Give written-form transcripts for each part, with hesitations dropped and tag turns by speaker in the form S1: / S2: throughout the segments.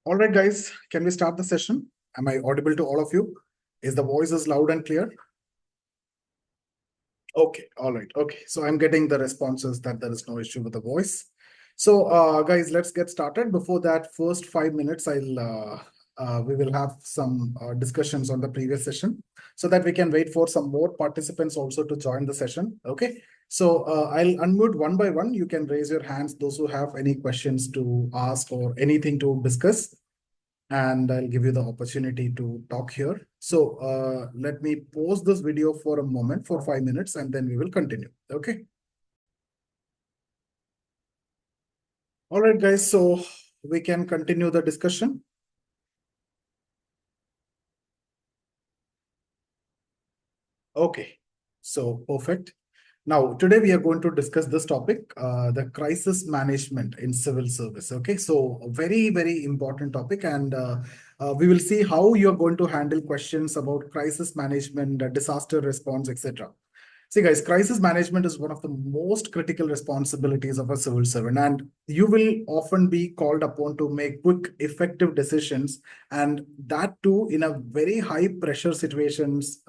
S1: All right, guys, can we start the session? Am I audible to all of you? Is the voice loud and clear? Okay, all right. Okay, so I'm getting the responses that there is no issue with the voice. So, guys, let's get started. Before that, first 5 minutes, we will have some discussions on the previous session so that we can wait for some more participants also to join the session. Okay, so I'll unmute one by one. You can raise your hands, those who have any questions to ask or anything to discuss, and I'll give you the opportunity to talk here. So let me pause this video for a moment for 5 minutes and then we will continue. Okay. All right, guys. So we can continue the discussion. Okay. So perfect. Now, today we are going to discuss this topic, the crisis management in civil service. Okay, so a very, very important topic, and we will see how you're going to handle questions about crisis management, disaster response, etc. See, guys, crisis management is one of the most critical responsibilities of a civil servant, and you will often be called upon to make quick, effective decisions, and that too in a very high pressure situations.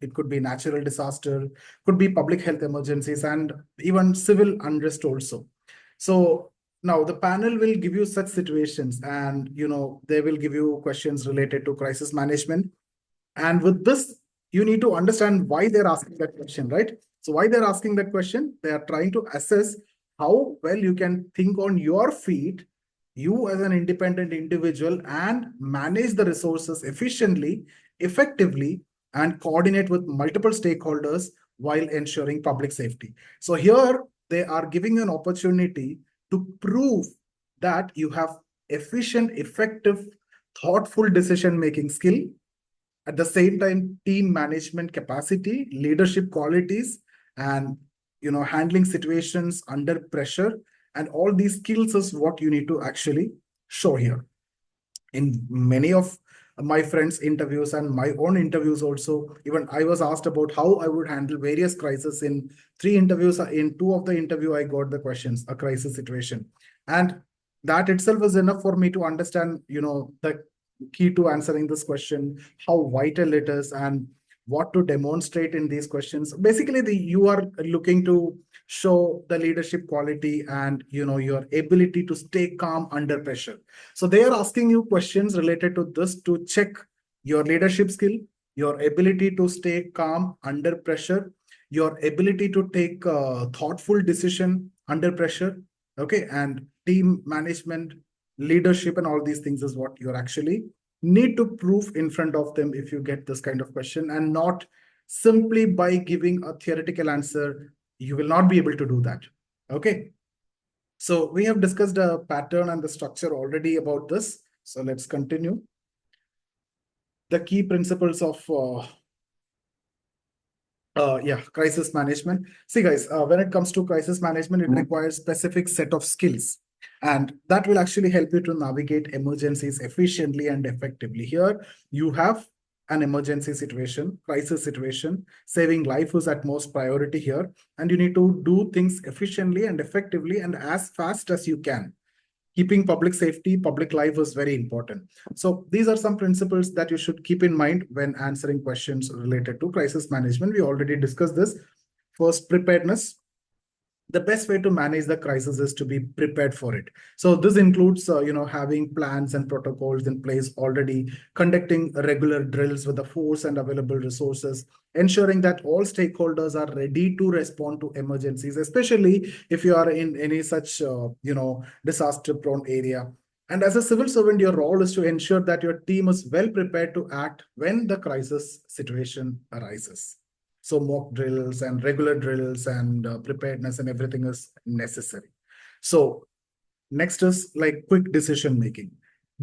S1: It could be natural disaster, could be public health emergencies, and even civil unrest also. So now the panel will give you such situations, and they will give you questions related to crisis management. And with this, you need to understand why they're asking that question, right? So why they're asking that question, they are trying to assess how well you can think on your feet, you as an independent individual, and manage the resources efficiently, effectively, and coordinate with multiple stakeholders while ensuring public safety. So here they are giving you an opportunity to prove that you have efficient, effective, thoughtful decision-making skill. At the same time, team management capacity, leadership qualities, and handling situations under pressure, and all these skills is what you need to actually show here. In many of my friends' interviews and my own interviews also, even I was asked about how I would handle various crises. In 3 interviews, in 2 of the interview, I got the questions, a crisis situation. And that itself is enough for me to understand, the key to answering this question, how vital it is, and what to demonstrate in these questions. Basically, you are looking to show the leadership quality and your ability to stay calm under pressure. So they are asking you questions related to this to check your leadership skill, your ability to stay calm under pressure, your ability to take thoughtful decision under pressure. Okay, and team management, leadership, and all these things is what you're actually need to prove in front of them if you get this kind of question, and not simply by giving a theoretical answer. You will not be able to do that. Okay. So we have discussed a pattern and the structure already about this. So let's continue. The key principles of crisis management. See, guys, when it comes to crisis management, it requires specific set of skills, and that will actually help you to navigate emergencies efficiently and effectively. Here, you have an emergency situation, crisis situation. Saving life is at most priority here, and you need to do things efficiently and effectively and as fast as you can. Keeping public safety, public life is very important. So these are some principles that you should keep in mind when answering questions related to crisis management. We already discussed this. First, preparedness. The best way to manage the crisis is to be prepared for it. So this includes, having plans and protocols in place already, conducting regular drills with the force and available resources, ensuring that all stakeholders are ready to respond to emergencies, especially if you are in any such, disaster-prone area. And as a civil servant, your role is to ensure that your team is well prepared to act when the crisis situation arises. So mock drills and regular drills and preparedness and everything is necessary. So next is like quick decision making.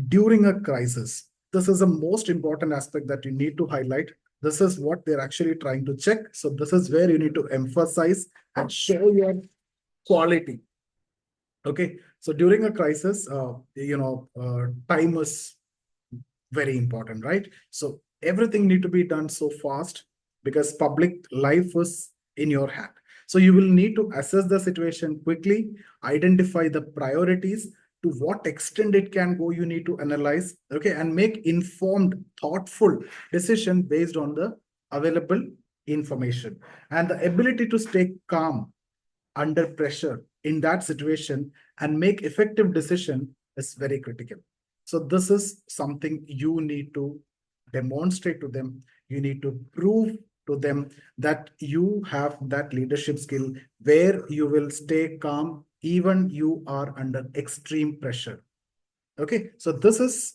S1: During a crisis, this is the most important aspect that you need to highlight. This is what they're actually trying to check. So this is where you need to emphasize and show your quality. Okay, so during a crisis, time is very important, right? So everything need to be done so fast, because public life is in your hand. So you will need to assess the situation quickly, identify the priorities, to what extent it can go, you need to analyze, okay, and make informed, thoughtful decision based on the available information. And the ability to stay calm under pressure in that situation and make effective decision is very critical. So this is something you need to demonstrate to them. You need to prove to them that you have that leadership skill where you will stay calm even you are under extreme pressure. Okay, so this is,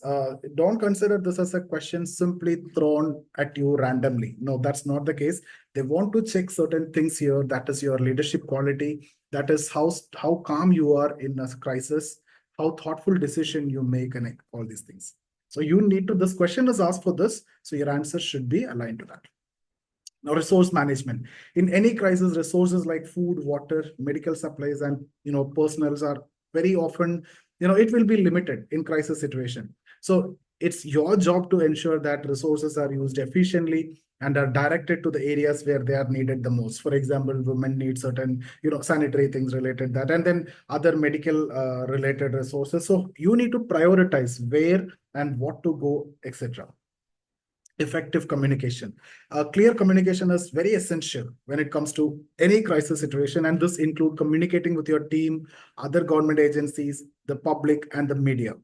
S1: don't consider this as a question simply thrown at you randomly. No, that's not the case. They want to check certain things here. That is your leadership quality. That is how calm you are in a crisis, how thoughtful decision you make, and all these things. So you need to, this question is asked for this, so your answer should be aligned to that. Now, resource management. In any crisis, resources like food, water, medical supplies, and personals are very often, it will be limited in crisis situation. So it's your job to ensure that resources are used efficiently and are directed to the areas where they are needed the most. For example, women need certain, sanitary things related that, and then other medical related resources. So you need to prioritize where and what to go, etc. Effective communication. Clear communication is very essential when it comes to any crisis situation, and this includes communicating with your team, other government agencies, the public, and the media.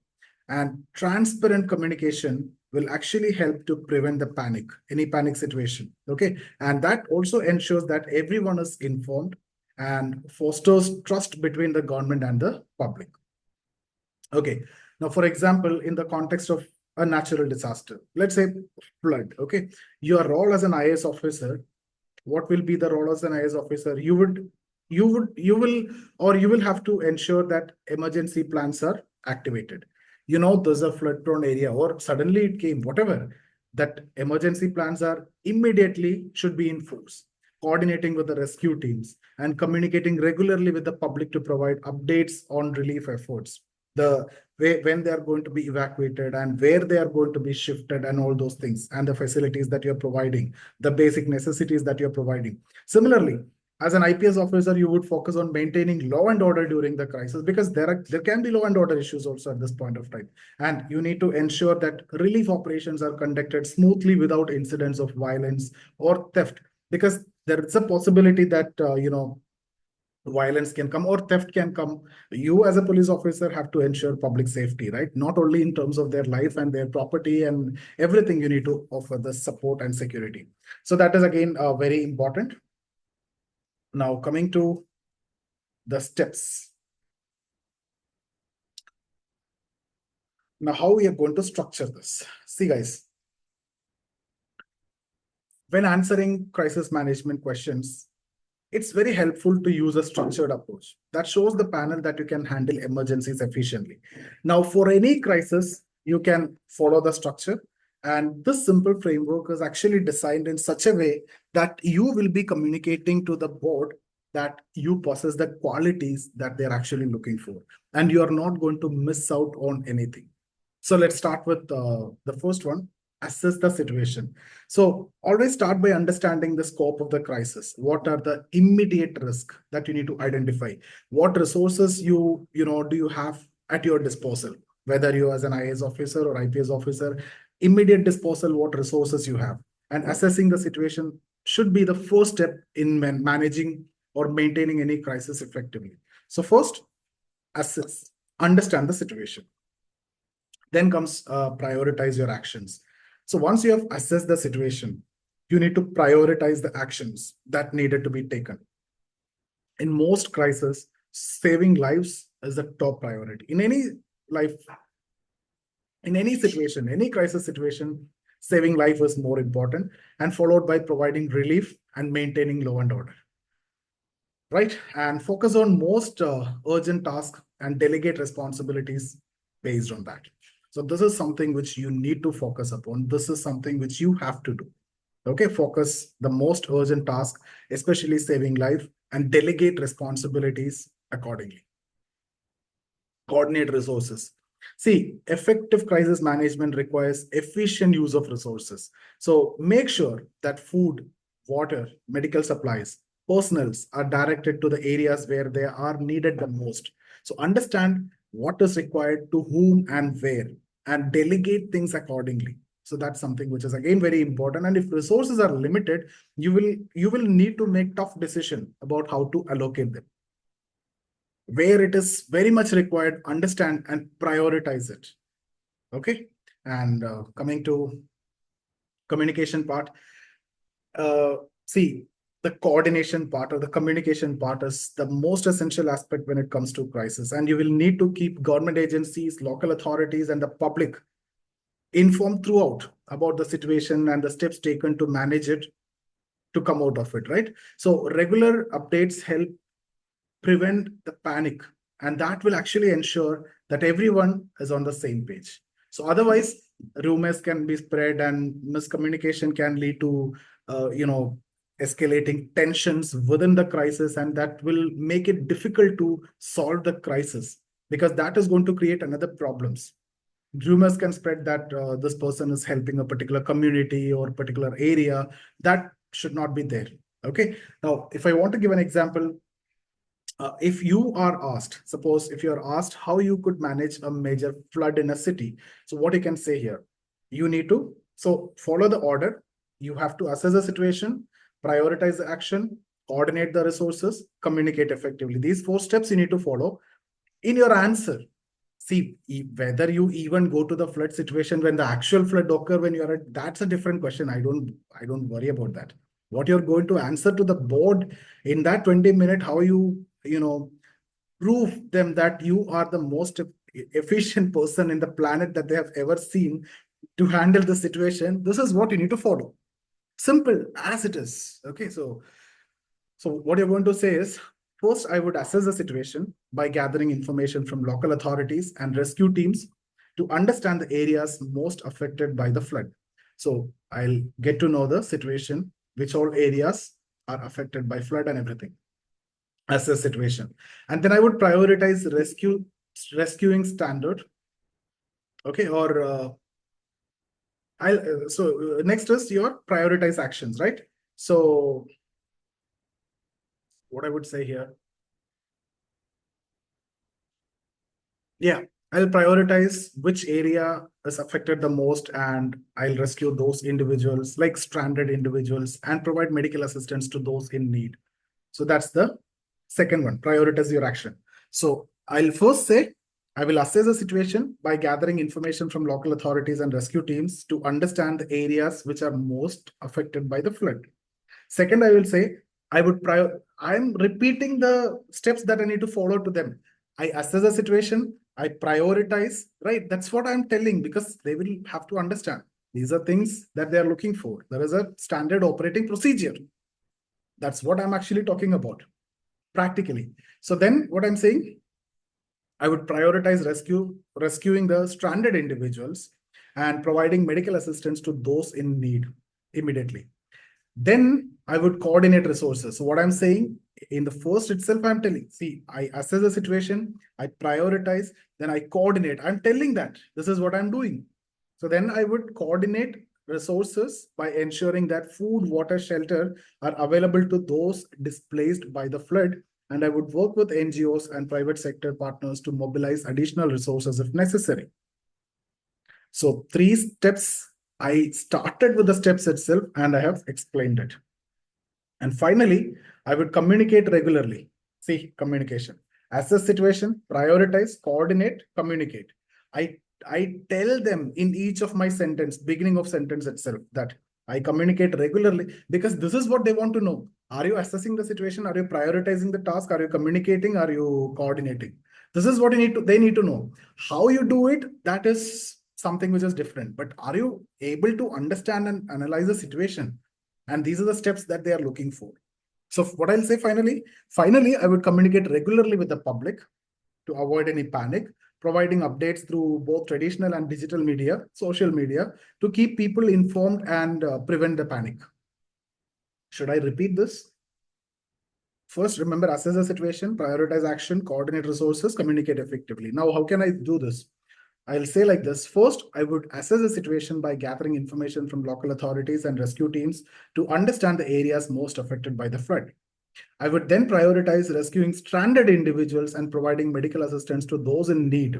S1: And transparent communication will actually help to prevent the panic, any panic situation. Okay, and that also ensures that everyone is informed and fosters trust between the government and the public. Okay, now for example, in the context of a natural disaster, let's say flood, okay, your role as an IAS officer, what will be the role as an IAS officer? You will have to ensure that emergency plans are activated. There's a flood prone area or suddenly it came, whatever, that emergency plans are immediately should be in force, coordinating with the rescue teams and communicating regularly with the public to provide updates on relief efforts, the way when they are going to be evacuated and where they are going to be shifted and all those things, and the facilities that you're providing, the basic necessities that you're providing. Similarly, as an IPS officer, you would focus on maintaining law and order during the crisis, because there can be law and order issues also at this point of time. And you need to ensure that relief operations are conducted smoothly without incidents of violence or theft, because there is a possibility that, violence can come or theft can come. You as a police officer have to ensure public safety, right? Not only in terms of their life and their property and everything, you need to offer the support and security. So that is again very important. Now coming to the steps. Now how we are going to structure this. See guys, when answering crisis management questions, it's very helpful to use a structured approach that shows the panel that you can handle emergencies efficiently. Now, for any crisis, you can follow the structure. And this simple framework is actually designed in such a way that you will be communicating to the board that you possess the qualities that they're actually looking for. And you are not going to miss out on anything. So let's start with the first one. Assess the situation. So always start by understanding the scope of the crisis. What are the immediate risks that you need to identify? What resources do you have at your disposal? Whether you as an IAS officer or IPS officer, immediate disposal, what resources you have. And assessing the situation should be the first step in managing or maintaining any crisis effectively. So first, assess, understand the situation. Then comes prioritize your actions. So once you have assessed the situation, you need to prioritize the actions that needed to be taken. In most crises, saving lives is the top priority. In any life, in any situation, any crisis situation, saving life is more important, and followed by providing relief and maintaining law and order. Right? And focus on most urgent tasks and delegate responsibilities based on that. So this is something which you need to focus upon. This is something which you have to do. Okay, focus the most urgent task, especially saving life, and delegate responsibilities accordingly. Coordinate resources. See, effective crisis management requires efficient use of resources. So make sure that food, water, medical supplies, personals are directed to the areas where they are needed the most. So understand what is required to whom and where, and delegate things accordingly. So that's something which is again very important. And if resources are limited, you will need to make tough decision about how to allocate them. Where it is very much required, understand and prioritize it. Okay. And coming to communication part, see, the coordination part or the communication part is the most essential aspect when it comes to crisis. And you will need to keep government agencies, local authorities, and the public informed throughout about the situation and the steps taken to manage it, to come out of it, right? So regular updates help prevent the panic, and that will actually ensure that everyone is on the same page. So otherwise, rumors can be spread and miscommunication can lead to, escalating tensions within the crisis, and that will make it difficult to solve the crisis, because that is going to create another problems. Rumors can spread that this person is helping a particular community or particular area. That should not be there. Okay. Now, if I want to give an example, if you are asked, suppose if you are asked how you could manage a major flood in a city, so what you can say here, you need to, so follow the order. You have to assess the situation, prioritize the action, coordinate the resources, communicate effectively. These 4 steps you need to follow in your answer. See, whether you even go to the flood situation when the actual flood occur, when you are at, that's a different question. I don't worry about that. What you're going to answer to the board in that 20 minutes, how you prove them that you are the most efficient person in the planet that they have ever seen to handle the situation. This is what you need to follow. Simple as it is. Okay, so what you're going to say is, first, I would assess the situation by gathering information from local authorities and rescue teams to understand the areas most affected by the flood. So I'll get to know the situation, which all areas are affected by flood and everything. Assess situation. And then I would prioritize rescuing standard. Okay, or next is your prioritize actions, right? So what I would say here, yeah, I'll prioritize which area is affected the most, and I'll rescue those individuals, like stranded individuals, and provide medical assistance to those in need. So that's the second one, prioritize your action. So I'll first say, I will assess the situation by gathering information from local authorities and rescue teams to understand the areas which are most affected by the flood. Second, I will say, I'm repeating the steps that I need to follow to them. I assess the situation, I prioritize, right? That's what I'm telling, because they will have to understand. These are things that they are looking for. There is a standard operating procedure. That's what I'm actually talking about practically. So then what I'm saying, I would prioritize rescuing the stranded individuals and providing medical assistance to those in need immediately. Then I would coordinate resources. So what I'm saying, in the first itself, I'm telling, see, I assess the situation, I prioritize, then I coordinate. I'm telling that this is what I'm doing. So then I would coordinate resources by ensuring that food, water, shelter are available to those displaced by the flood. And I would work with NGOs and private sector partners to mobilize additional resources if necessary. So 3 steps. I started with the steps itself and I have explained it. And finally, I would communicate regularly. See, communication. Assess situation, prioritize, coordinate, communicate. I tell them in each of my sentence, beginning of sentence itself, that I communicate regularly, because this is what they want to know. Are you assessing the situation? Are you prioritizing the task? Are you communicating? Are you coordinating? This is what they need to know. How you do it, that is something which is different. But are you able to understand and analyze the situation? And these are the steps that they are looking for. So what I'll say finally, I would communicate regularly with the public to avoid any panic, providing updates through both traditional and digital media, social media, to keep people informed and prevent the panic. Should I repeat this? First, remember, assess the situation, prioritize action, coordinate resources, communicate effectively. Now, how can I do this? I'll say like this. First, I would assess the situation by gathering information from local authorities and rescue teams to understand the areas most affected by the flood. I would then prioritize rescuing stranded individuals and providing medical assistance to those in need.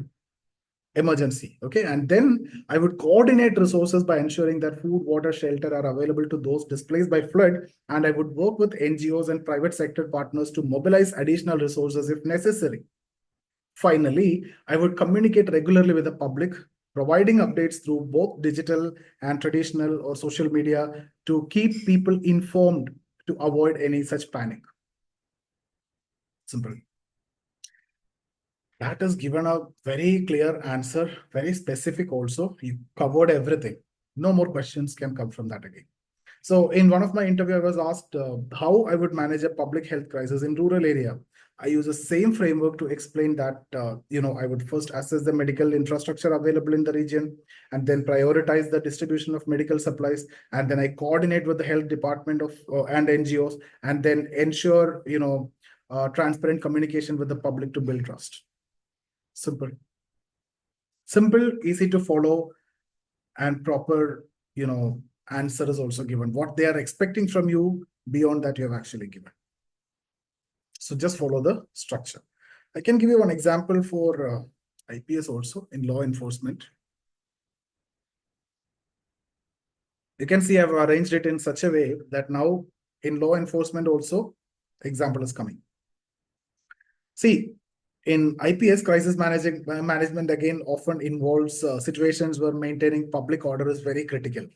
S1: Emergency. Okay. And then I would coordinate resources by ensuring that food, water, shelter are available to those displaced by flood. And I would work with NGOs and private sector partners to mobilize additional resources if necessary. Finally, I would communicate regularly with the public, providing updates through both digital and traditional or social media to keep people informed to avoid any such panic. Simple. That is given a very clear answer, very specific also. You covered everything. No more questions can come from that again. So in one of my interview, I was asked how I would manage a public health crisis in rural area. I use the same framework to explain that, I would first assess the medical infrastructure available in the region and then prioritize the distribution of medical supplies. And then I coordinate with the health department of and NGOs and then ensure, transparent communication with the public to build trust. Simple. Simple, easy to follow, and proper, answer is also given. What they are expecting from you beyond that you have actually given. So just follow the structure. I can give you one example for IPS also in law enforcement. You can see I've arranged it in such a way that now in law enforcement also example is coming. See, in IPS, crisis management again often involves situations where maintaining public order is very critical.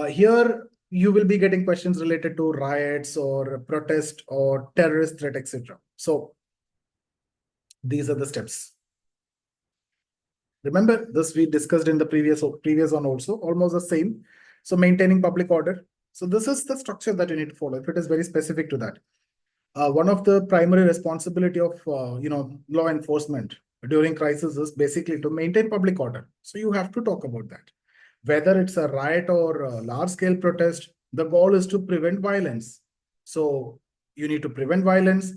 S1: Here, you will be getting questions related to riots or protest or terrorist threat, etc. So these are the steps. Remember this we discussed in the previous one also, almost the same. So maintaining public order. So this is the structure that you need to follow if it is very specific to that. One of the primary responsibility of law enforcement during crisis is basically to maintain public order. So you have to talk about that. Whether it's a riot or a large-scale protest, the goal is to prevent violence. So you need to prevent violence.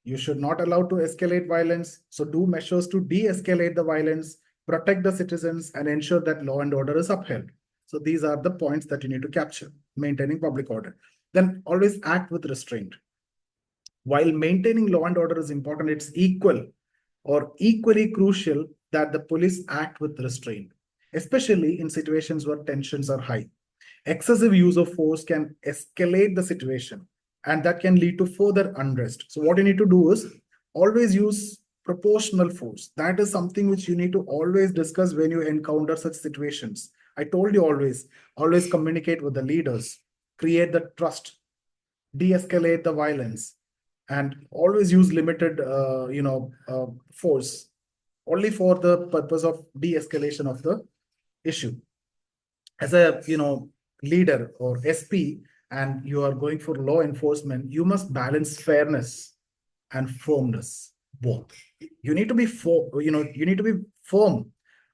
S1: You should not allow to escalate violence. So do measures to de-escalate the violence, protect the citizens, and ensure that law and order is upheld. So these are the points that you need to capture, maintaining public order. Then always act with restraint. While maintaining law and order is important, it's equal or equally crucial that the police act with restraint, especially in situations where tensions are high. Excessive use of force can escalate the situation, and that can lead to further unrest. So what you need to do is always use proportional force. That is something which you need to always discuss when you encounter such situations. I told you always communicate with the leaders, create the trust, de-escalate the violence, and always use limited, force only for the purpose of de-escalation of the issue. As a, leader or SP, and you are going for law enforcement, you must balance fairness and firmness, both. You need to be firm.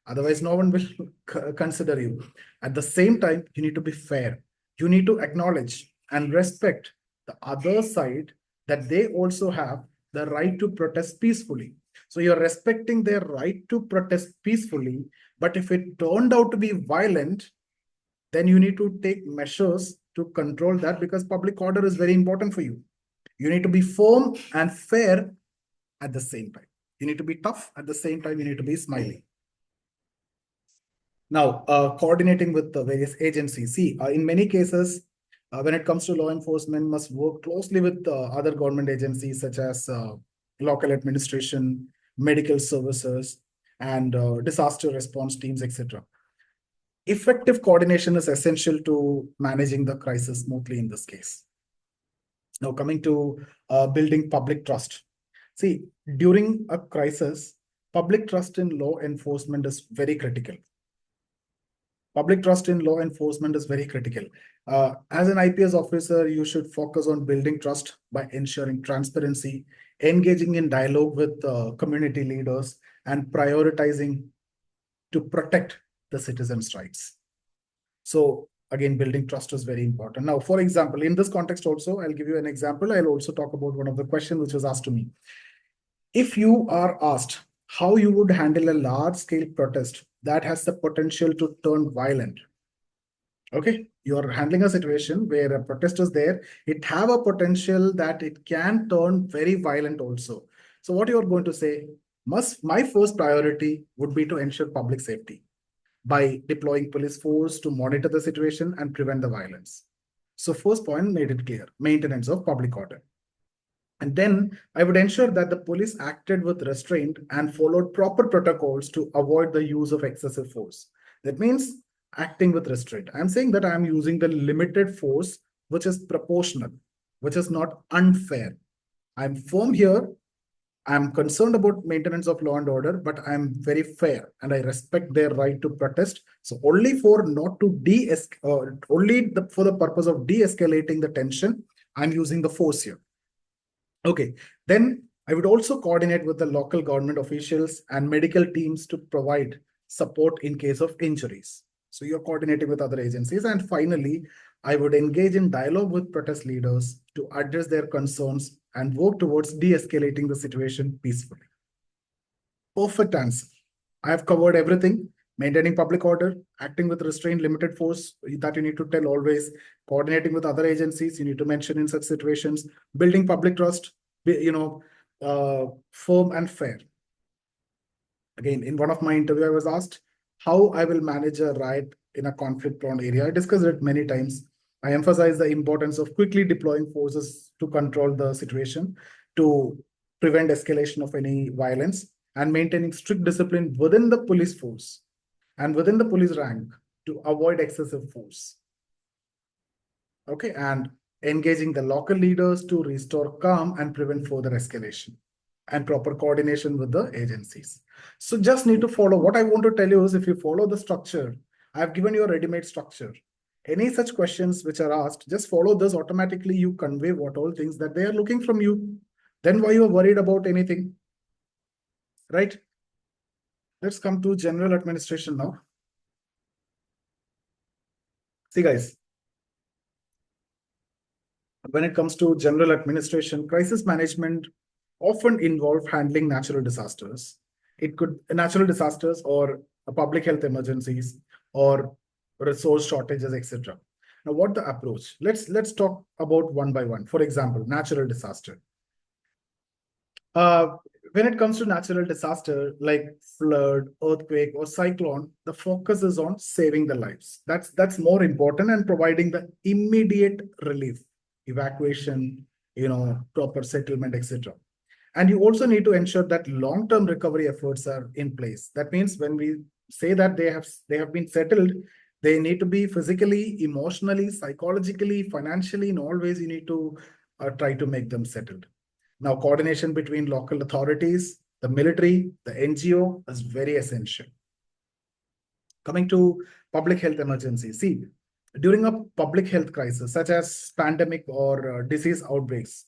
S1: Otherwise, no one will consider you. At the same time, you need to be fair. You need to acknowledge and respect the other side, that they also have the right to protest peacefully. So you're respecting their right to protest peacefully, but if it turned out to be violent, then you need to take measures to control that, because public order is very important for you. You need to be firm and fair at the same time. You need to be tough at the same time. You need to be smiling. Now, coordinating with the various agencies. See, in many cases, when it comes to law enforcement, must work closely with other government agencies such as local administration, medical services, and disaster response teams, etc. Effective coordination is essential to managing the crisis smoothly in this case. Now, coming to building public trust. See, during a crisis, public trust in law enforcement is very critical. Public trust in law enforcement is very critical. As an IPS officer, you should focus on building trust by ensuring transparency, engaging in dialogue with community leaders, and prioritizing to protect the citizens' rights. So again, building trust is very important. Now, for example, in this context also, I'll give you an example. I'll also talk about one of the questions which was asked to me. If you are asked how you would handle a large-scale protest that has the potential to turn violent, Okay, you're handling a situation where a protest is there. It have a potential that it can turn very violent also. So what you're going to say, my first priority would be to ensure public safety by deploying police force to monitor the situation and prevent the violence. So first point made it clear, maintenance of public order. And then I would ensure that the police acted with restraint and followed proper protocols to avoid the use of excessive force. That means acting with restraint. I'm saying that I'm using the limited force, which is proportional, which is not unfair. I'm firm here. I'm concerned about maintenance of law and order, but I'm very fair and I respect their right to protest. So only for not to for the purpose of de-escalating the tension, I'm using the force here. Okay, then I would also coordinate with the local government officials and medical teams to provide support in case of injuries. So you're coordinating with other agencies. And finally, I would engage in dialogue with protest leaders to address their concerns and work towards de-escalating the situation peacefully. Perfect answer. I have covered everything. Maintaining public order, acting with restrained limited force, that you need to tell always, coordinating with other agencies, you need to mention in such situations, building public trust, firm and fair. Again, in one of my interview, I was asked how I will manage a riot in a conflict-prone area. I discussed it many times. I emphasize the importance of quickly deploying forces to control the situation, to prevent escalation of any violence, and maintaining strict discipline within the police force and within the police rank to avoid excessive force. Okay, and engaging the local leaders to restore calm and prevent further escalation, and proper coordination with the agencies. So just need to follow. What I want to tell you is if you follow the structure, I've given you a ready-made structure. Any such questions which are asked, just follow this. Automatically you convey what all things that they are looking from you. Then why you are worried about anything, right? Let's come to general administration now. See guys, when it comes to general administration, crisis management often involve handling natural disasters. It could natural disasters or public health emergencies or resource shortages, etc. Now, what the approach? Let's talk about one by one. For example, natural disaster. When it comes to natural disaster like flood, earthquake, or cyclone, the focus is on saving the lives. That's more important and providing the immediate relief, evacuation, proper settlement, etc. And you also need to ensure that long-term recovery efforts are in place. That means when we say that they have been settled, they need to be physically, emotionally, psychologically, financially, in all ways you need to try to make them settled. Now, coordination between local authorities, the military, the NGO is very essential. Coming to public health emergencies. See, during a public health crisis, such as pandemic or disease outbreaks,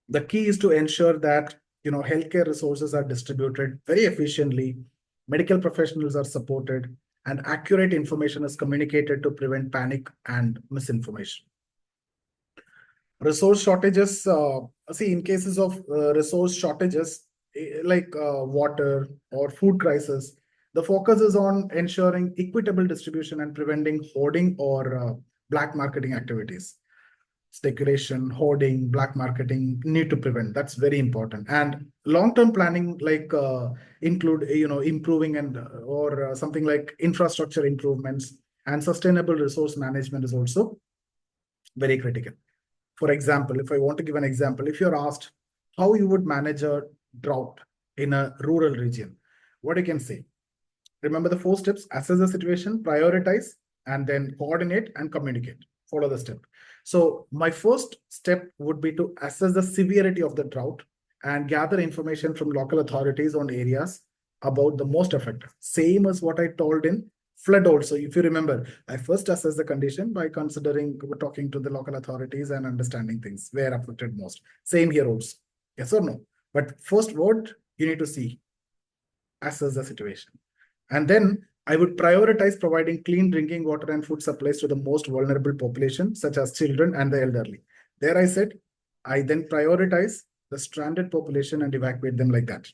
S1: the key is to ensure that healthcare resources are distributed very efficiently, medical professionals are supported, and accurate information is communicated to prevent panic and misinformation. Resource shortages, see, in cases of resource shortages, like water or food crisis, the focus is on ensuring equitable distribution and preventing hoarding or black marketing activities. Speculation, hoarding, black marketing need to prevent. That's very important. And long-term planning, like include improving and or something like infrastructure improvements and sustainable resource management is also very critical. For example, if I want to give an example, if you're asked how you would manage a drought in a rural region, what you can say? Remember the 4 steps: assess the situation, prioritize, and then coordinate and communicate. Follow the step. So my first step would be to assess the severity of the drought and gather information from local authorities on areas about the most affected. Same as what I told in flood also. If you remember, I first assess the condition by talking to the local authorities and understanding things where affected most. Same here also. Yes or no? But first what you need to see, assess the situation. And then I would prioritize providing clean drinking water and food supplies to the most vulnerable population, such as children and the elderly. There I said, I then prioritize the stranded population and evacuate them like that.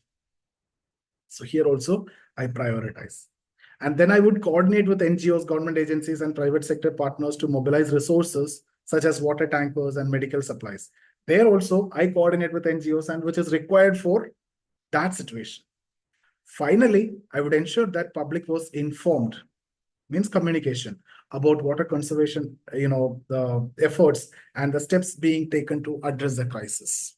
S1: So here also I prioritize. And then I would coordinate with NGOs, government agencies, and private sector partners to mobilize resources such as water tankers and medical supplies. There also, I coordinate with NGOs and which is required for that situation. Finally, I would ensure that public was informed, means communication, about water conservation, the efforts and the steps being taken to address the crisis.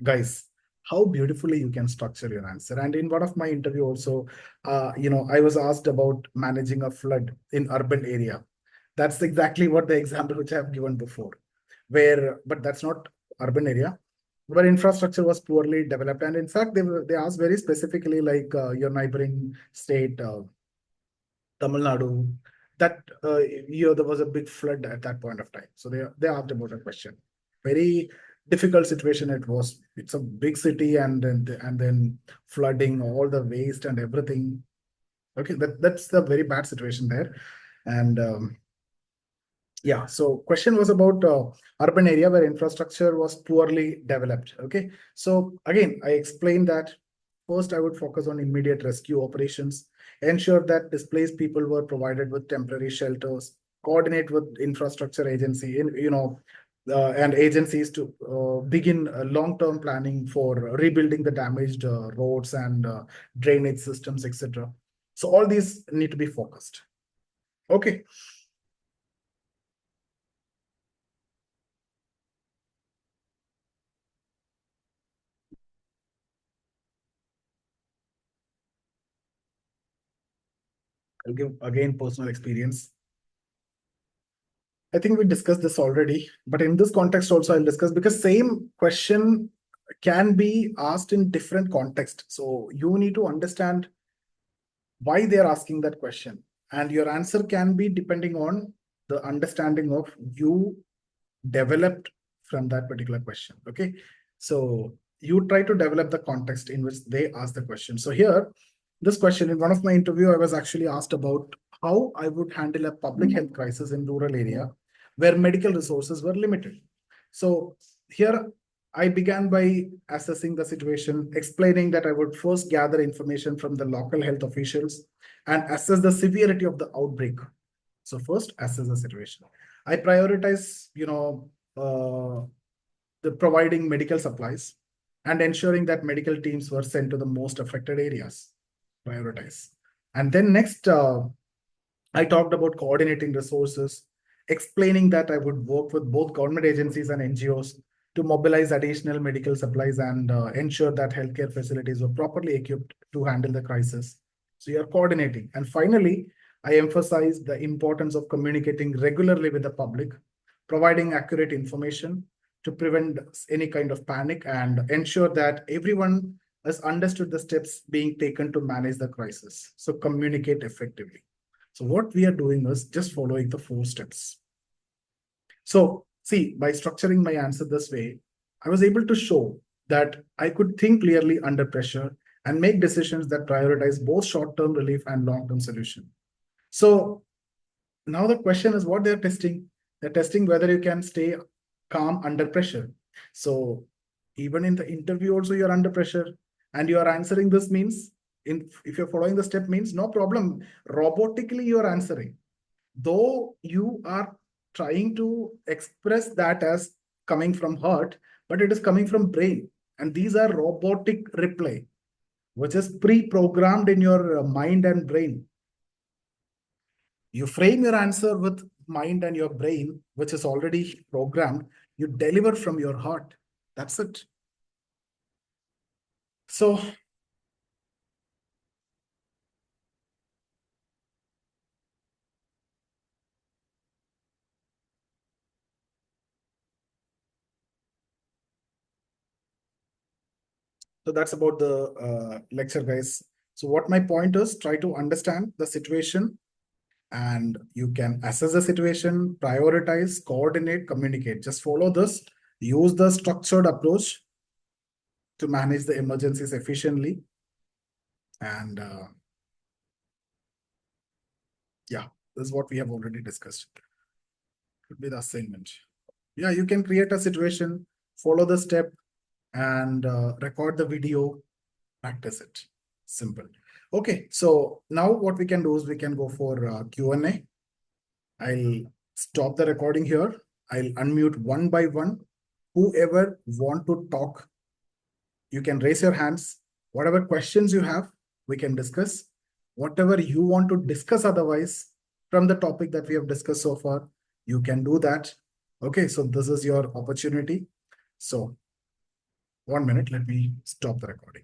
S1: Guys, how beautifully you can structure your answer. And in one of my interview also, I was asked about managing a flood in urban area. That's exactly what the example which I have given before, but that's not urban area, where infrastructure was poorly developed. And in fact, they asked very specifically, like your neighboring state, Tamil Nadu, that year there was a big flood at that point of time. So they asked about a question. Very difficult situation it was. It's a big city, and then flooding, all the waste and everything. Okay, that's the very bad situation there. And yeah, so question was about urban area where infrastructure was poorly developed. Okay, so again, I explained that first I would focus on immediate rescue operations, ensure that displaced people were provided with temporary shelters, coordinate with infrastructure agency, and agencies to begin long-term planning for rebuilding the damaged roads and drainage systems, etc. So all these need to be focused. Okay. I'll give again personal experience. I think we discussed this already, but in this context also I'll discuss, because same question can be asked in different context. So you need to understand why they're asking that question. And your answer can be depending on the understanding of you developed from that particular question. Okay. So you try to develop the context in which they ask the question. So here, this question, in one of my interview, I was actually asked about how I would handle a public health crisis in rural area where medical resources were limited. So here I began by assessing the situation, explaining that I would first gather information from the local health officials and assess the severity of the outbreak. So first, assess the situation. I prioritize, the providing medical supplies and ensuring that medical teams were sent to the most affected areas. Prioritize. And then next, I talked about coordinating resources, explaining that I would work with both government agencies and NGOs to mobilize additional medical supplies and ensure that healthcare facilities were properly equipped to handle the crisis. So you're coordinating. And finally, I emphasize the importance of communicating regularly with the public, providing accurate information to prevent any kind of panic and ensure that everyone has understood the steps being taken to manage the crisis. So communicate effectively. So what we are doing is just following the 4 steps. So see, by structuring my answer this way, I was able to show that I could think clearly under pressure and make decisions that prioritize both short-term relief and long-term solution. So now the question is what they're testing. They're testing whether you can stay calm under pressure. So even in the interview also you're under pressure and you are answering this means, if you're following the step means no problem, robotically you're answering. Though you are trying to express that as coming from heart, but it is coming from brain. And these are robotic reply, which is pre-programmed in your mind and brain. You frame your answer with mind and your brain, which is already programmed. You deliver from your heart. That's it. So that's about the lecture, guys. So what my point is, try to understand the situation and you can assess the situation, prioritize, coordinate, communicate. Just follow this. Use the structured approach to manage the emergencies efficiently. And yeah, this is what we have already discussed. Could be the assignment. Yeah, you can create a situation, follow the step, and record the video, practice it. Simple. Okay, so now what we can do is we can go for Q&A. I'll stop the recording here. I'll unmute one by one. Whoever want to talk, you can raise your hands. Whatever questions you have, we can discuss. Whatever you want to discuss otherwise from the topic that we have discussed so far, you can do that. Okay, so this is your opportunity. So 1 minute, let me stop the recording.